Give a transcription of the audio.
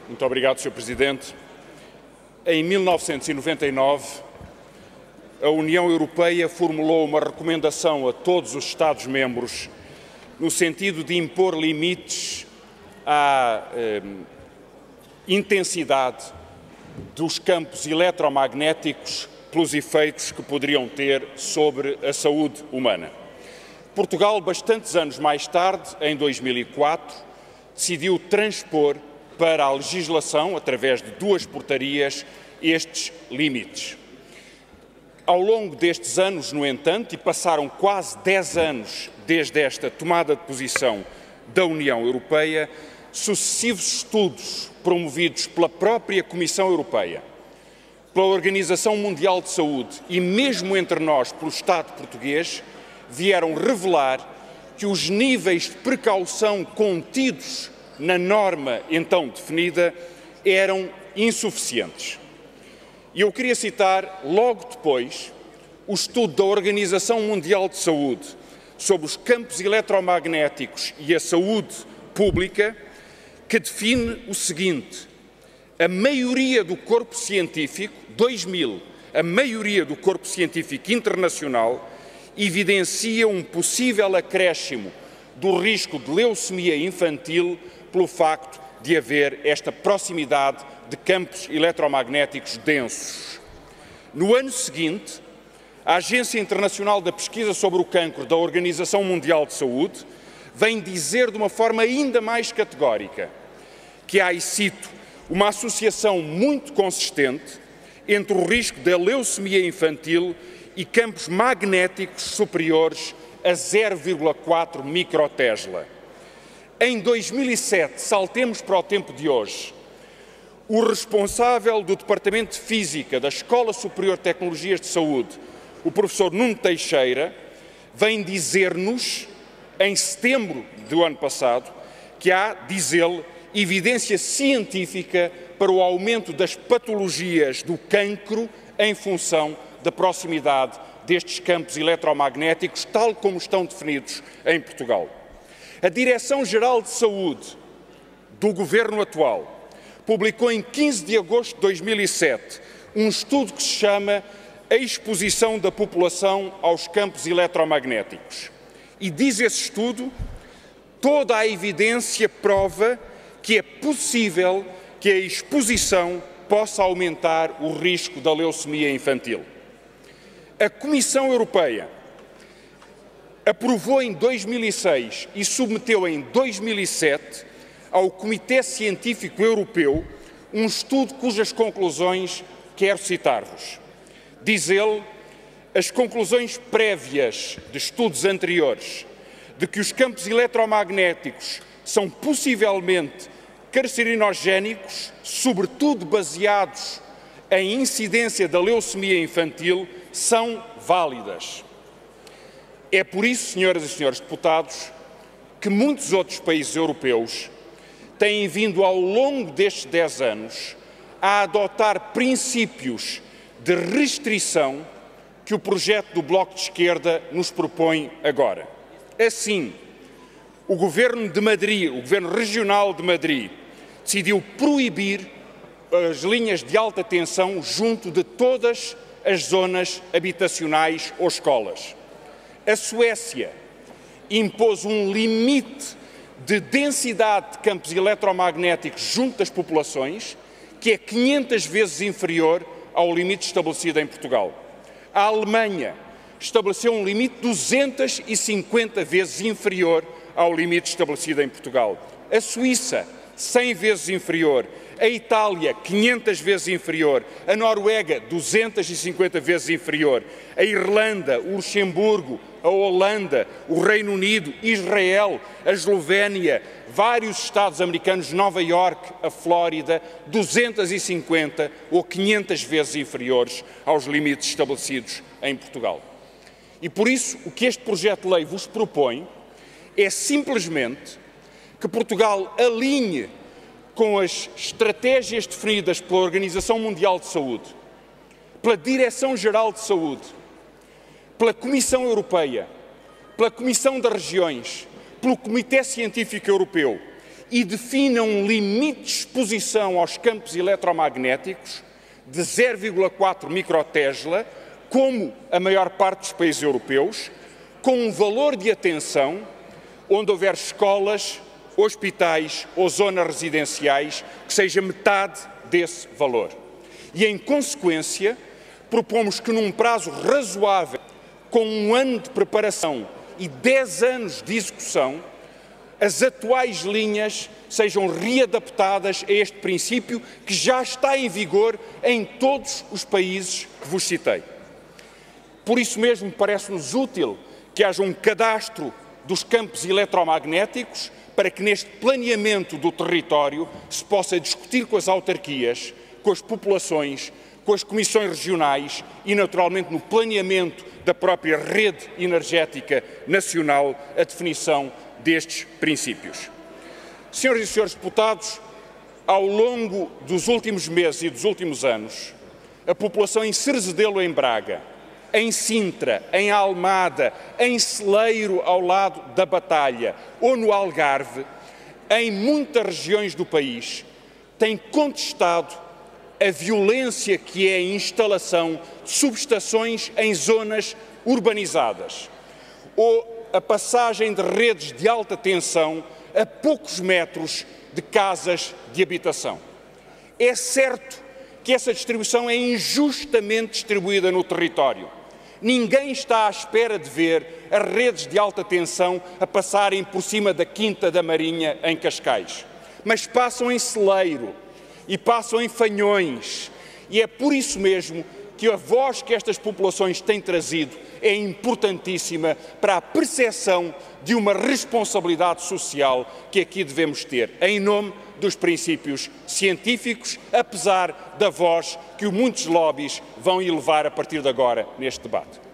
Muito obrigado, Sr. Presidente. Em 1999, a União Europeia formulou uma recomendação a todos os Estados-membros no sentido de impor limites à intensidade dos campos eletromagnéticos pelos efeitos que poderiam ter sobre a saúde humana. Portugal, bastantes anos mais tarde, em 2004, decidiu transpor para a legislação, através de 2 portarias, estes limites. Ao longo destes anos, no entanto, e passaram quase 10 anos desde esta tomada de posição da União Europeia, sucessivos estudos promovidos pela própria Comissão Europeia, pela Organização Mundial de Saúde e mesmo entre nós, pelo Estado português, vieram revelar que os níveis de precaução contidos na norma então definida eram insuficientes. E eu queria citar, logo depois, o estudo da Organização Mundial de Saúde sobre os campos eletromagnéticos e a saúde pública, que define o seguinte: a maioria do corpo científico, 2000, a maioria do corpo científico internacional evidencia um possível acréscimo do risco de leucemia infantil pelo facto de haver esta proximidade de campos eletromagnéticos densos. No ano seguinte, a Agência Internacional da Pesquisa sobre o Cancro da Organização Mundial de Saúde vem dizer de uma forma ainda mais categórica que há, e cito, uma associação muito consistente entre o risco da leucemia infantil e campos magnéticos superiores a 0,4 microtesla. Em 2007, saltemos para o tempo de hoje, o responsável do Departamento de Física da Escola Superior de Tecnologias de Saúde, o professor Nuno Teixeira, vem dizer-nos, em setembro do ano passado, que há, diz ele, evidência científica para o aumento das patologias do cancro em função da proximidade destes campos eletromagnéticos, tal como estão definidos em Portugal. A Direção-Geral de Saúde do Governo atual publicou em 15 de agosto de 2007 um estudo que se chama A Exposição da População aos Campos Eletromagnéticos. E diz esse estudo: toda a evidência prova que é possível que a exposição possa aumentar o risco da leucemia infantil. A Comissão Europeia aprovou em 2006 e submeteu em 2007 ao Comitê Científico Europeu um estudo cujas conclusões quero citar-vos. Diz ele: as conclusões prévias de estudos anteriores de que os campos eletromagnéticos são possivelmente carcinogénicos, sobretudo baseados em incidência da leucemia infantil, são válidas. É por isso, senhoras e senhores deputados, que muitos outros países europeus têm vindo ao longo destes 10 anos a adotar princípios de restrição que o projeto do Bloco de Esquerda nos propõe agora. Assim, o Governo de Madrid, o Governo Regional de Madrid, decidiu proibir as linhas de alta tensão junto de todas as zonas habitacionais ou escolas. A Suécia impôs um limite de densidade de campos eletromagnéticos junto das populações que é 500 vezes inferior ao limite estabelecido em Portugal. A Alemanha estabeleceu um limite 250 vezes inferior ao limite estabelecido em Portugal. A Suíça, 100 vezes inferior. A Itália, 500 vezes inferior. A Noruega, 250 vezes inferior. A Irlanda, o Luxemburgo, a Holanda, o Reino Unido, Israel, a Eslovénia, vários estados americanos, Nova Iorque, a Flórida, 250 ou 500 vezes inferiores aos limites estabelecidos em Portugal. E por isso, o que este projeto de lei vos propõe é simplesmente que Portugal alinhe com as estratégias definidas pela Organização Mundial de Saúde, pela Direção-Geral de Saúde, pela Comissão Europeia, pela Comissão das Regiões, pelo Comitê Científico Europeu e defina um limite de exposição aos campos eletromagnéticos de 0,4 microtesla, como a maior parte dos países europeus, com um valor de atenção onde houver escolas, hospitais ou zonas residenciais que seja metade desse valor. E, em consequência, propomos que num prazo razoável, com 1 ano de preparação e 10 anos de execução, as atuais linhas sejam readaptadas a este princípio que já está em vigor em todos os países que vos citei. Por isso mesmo, parece-nos útil que haja um cadastro dos campos eletromagnéticos para que neste planeamento do território se possa discutir com as autarquias, com as populações, com as comissões regionais e, naturalmente, no planeamento da própria rede energética nacional, a definição destes princípios. Senhoras e senhores deputados, ao longo dos últimos meses e dos últimos anos, a população em Cerzedelo, em Braga, em Sintra, em Almada, em Celeiro, ao lado da Batalha, ou no Algarve, em muitas regiões do país, tem contestado a violência que é a instalação de subestações em zonas urbanizadas, ou a passagem de redes de alta tensão a poucos metros de casas de habitação. É certo que essa distribuição é injustamente distribuída no território. Ninguém está à espera de ver as redes de alta tensão a passarem por cima da Quinta da Marinha, em Cascais. Mas passam em Celeiro e passam em Fanhões. E é por isso mesmo que a voz que estas populações têm trazido é importantíssima para a percepção de uma responsabilidade social que aqui devemos ter, em nome dos princípios científicos, apesar da voz que muitos lobbies vão elevar a partir de agora neste debate.